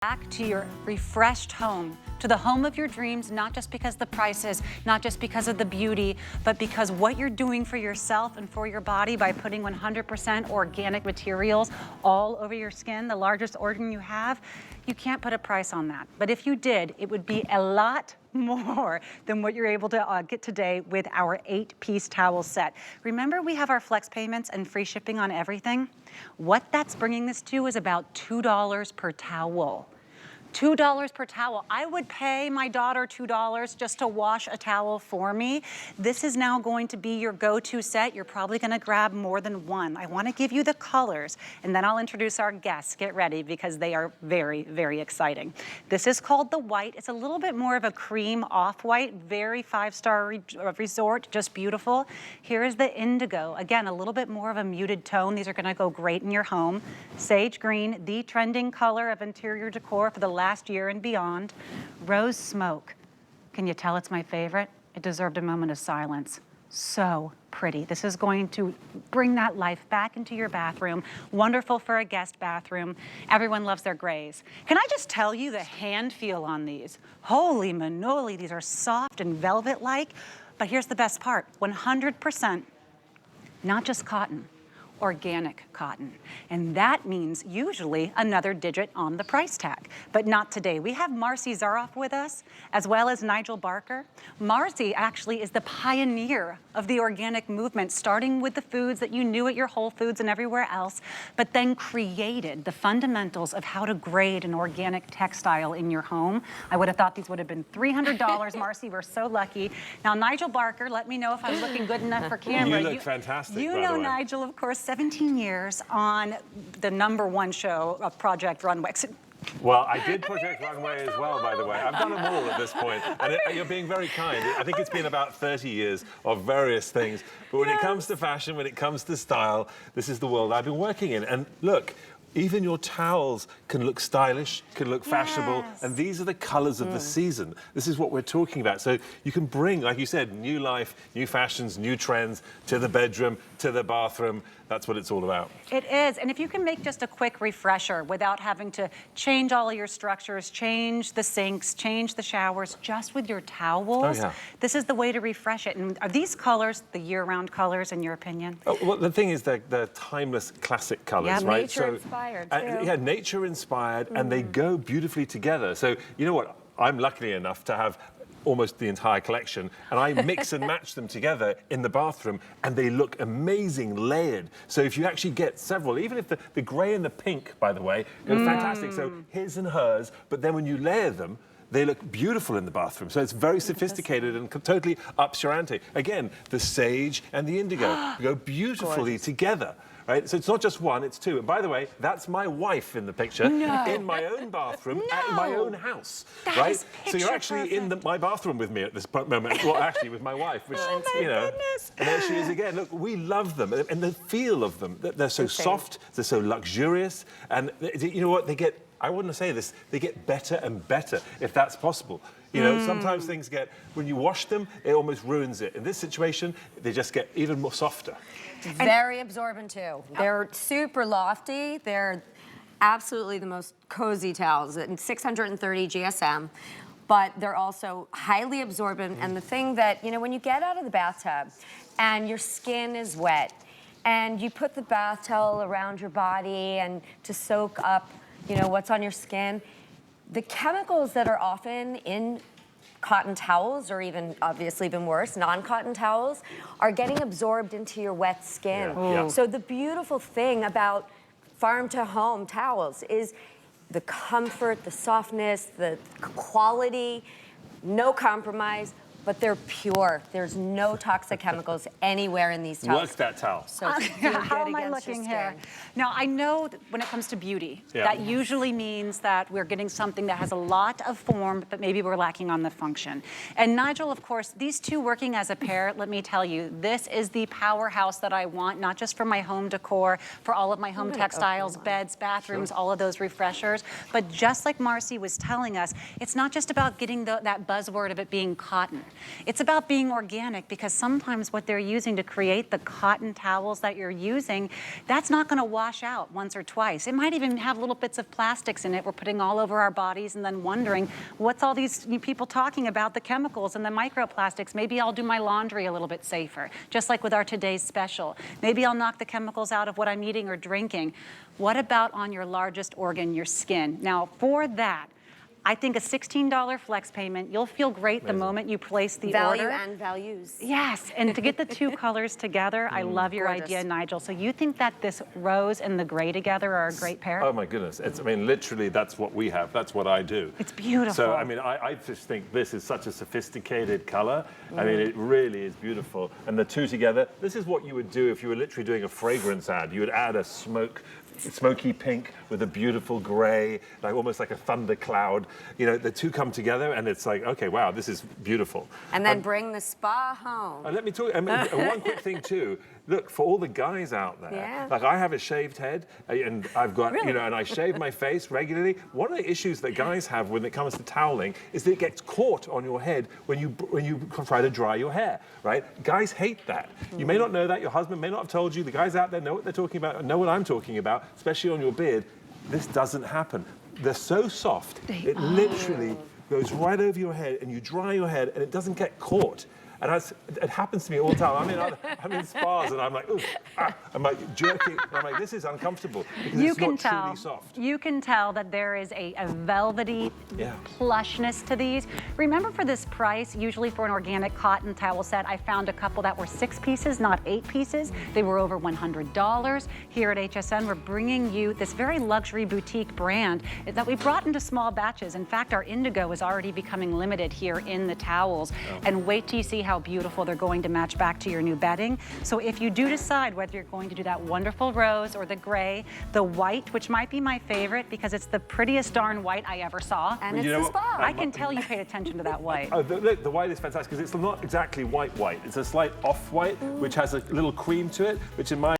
Back to your refreshed home, to the home of your dreams, not just because the prices, not just because of the beauty, but because what you're doing for yourself and for your body by putting 100% organic materials all over your skin, the largest organ you have, you can't put a price on that. But if you did, it would be a lot more than what you're able to get today with our 8-piece towel set. Remember, we have our flex payments and free shipping on everything? What that's bringing this to is about $2 per towel. $2 per towel. I would pay my daughter $2 just to wash a towel for me. This is now going to be your go-to set. You're probably gonna grab more than one. I wanna give you the colors, and then I'll introduce our guests. Get ready, because they are very, very exciting. This is called the white. It's a little bit more of a cream off-white, very five-star resort, just beautiful. Here is the indigo. Again, a little bit more of a muted tone. These are gonna go great in your home. Sage green, the trending color of interior decor for the last year and beyond. Rose smoke. Can you tell it's my favorite? It deserved a moment of silence. So pretty. This is going to bring that life back into your bathroom. Wonderful for a guest bathroom. Everyone loves their grays. Can I just tell you the hand feel on these? Holy manoli, these are soft and velvet-like. But here's the best part, 100%, not just cotton, organic cotton. And that means usually another digit on the price tag, but not today. We have Marcy Zaroff with us, as well as Nigel Barker. Marcy actually is the pioneer of the organic movement, starting with the foods that you knew at your Whole Foods and everywhere else, but then created the fundamentals of how to grade an organic textile in your home. I would have thought these would have been $300, Marcy, we're so lucky. Now, Nigel Barker, let me know if I'm looking good enough for camera. You look fantastic, You by know the way. Nigel, of course, 17 years on the #1 show of Project Runway. Well, I did Project Runway as well, by the way. I've done them all at this point, and you're being very kind. I think it's been about 30 years of various things, but when it comes to fashion, when it comes to style, this is the world I've been working in. And look, even your towels can look stylish, can look fashionable, and these are the colors of the season. This is what we're talking about. So you can bring, like you said, new life, new fashions, new trends to the bedroom, to the bathroom. That's what it's all about. It is, and if you can make just a quick refresher without having to change all of your structures, change the sinks, change the showers, just with your towels, this is the way to refresh it. And are these colors the year-round colors, in your opinion? Oh, well, the thing is, they're timeless classic colors, right? Nature-inspired, too. Yeah, nature-inspired, and they go beautifully together. So, you know what? I'm lucky enough to have almost the entire collection, and I mix and match them together in the bathroom, and they look amazing layered. So if you actually get several, even if the grey and the pink, by the way, go fantastic. So his and hers, but then when you layer them, they look beautiful in the bathroom. So it's very sophisticated and totally ups your ante. Again, the sage and the indigo go beautifully together. Right? So it's not just one, it's two. And by the way, that's my wife in the picture, in my own bathroom, at my own house. That right? is So you're actually in my bathroom with me at this moment. Well, actually, with my wife, which, you know. And there she is again. Look, we love them. And the feel of them, they're so soft, they're so luxurious. And you know what? They get, I wouldn't say this, they get better and better, if that's possible. You know, sometimes things get, when you wash them, it almost ruins it. In this situation, they just get even more softer. Very absorbent, too. They're super lofty. They're absolutely the most cozy towels, and 630 GSM. But they're also highly absorbent. And the thing that, you know, when you get out of the bathtub and your skin is wet, and you put the bath towel around your body and to soak up, you know, what's on your skin, the chemicals that are often in cotton towels, or even, obviously even worse, non-cotton towels, are getting absorbed into your wet skin. So the beautiful thing about farm-to-home towels is the comfort, the softness, the quality, no compromise, but they're pure. There's no toxic chemicals anywhere in these towels. Work that towel. So How am I looking here? Now, I know that when it comes to beauty, that usually means that we're getting something that has a lot of form, but maybe we're lacking on the function. And Nigel, of course, these two working as a pair, let me tell you, this is the powerhouse that I want, not just for my home decor, for all of my home textiles, beds, bathrooms, all of those refreshers, but just like Marcy was telling us, it's not just about getting that buzzword of it being cotton. It's about being organic, because sometimes what they're using to create the cotton towels that you're using, that's not gonna wash out once or twice. It might even have little bits of plastics in it we're putting all over our bodies, and then wondering, what's all these people talking about, the chemicals and the microplastics? Maybe I'll do my laundry a little bit safer, just like with our today's special. Maybe I'll knock the chemicals out of what I'm eating or drinking. What about on your largest organ, your skin? Now, for that, I think a $16 flex payment, you'll feel great the moment you place the Value order. and values. Yes, and to get the two colors together, I love your Gorgeous. idea, Nigel. So you think that this rose and the gray together are a great pair? Oh my goodness, I mean, literally that's what we have, that's what I do. It's beautiful. So, I mean, I just think this is such a sophisticated color. I mean, it really is beautiful. And the two together, this is what you would do if you were literally doing a fragrance ad. You would add a smoky pink with a beautiful gray, like almost like a thunder cloud. You know, the two come together and it's like, okay, wow, this is beautiful. And then bring the spa home. And let me talk, I mean, one quick thing too. Look, for all the guys out there, Yeah. like I have a shaved head and I've got, you know, and I shave my face regularly. One of the issues that guys have when it comes to toweling is that it gets caught on your head when you try to dry your hair, right? Guys hate that. You may not know that, your husband may not have told you, the guys out there know what they're talking about, know what I'm talking about, especially on your beard. This doesn't happen. They're so soft, it literally goes right over your head and you dry your head and it doesn't get caught. And it happens to me all the time. I'm in spas and I'm like, ooh, I'm like jerking. And I'm like, this is uncomfortable because it's not truly soft. You can tell that there is a velvety plushness to these. Remember, for this price, usually for an organic cotton towel set, I found a couple that were 6 pieces, not 8 pieces. They were over $100. Here at HSN, we're bringing you this very luxury boutique brand that we brought into small batches. In fact, our indigo is already becoming limited here in the towels. And wait till you see how beautiful they're going to match back to your new bedding. So if you do decide whether you're going to do that wonderful rose or the gray, the white, which might be my favorite because it's the prettiest darn white I ever saw. And it's the spa. I can tell you paid attention to that white. Oh, look, the white is fantastic because it's not exactly white. It's a slight off-white, which has a little cream to it, which in my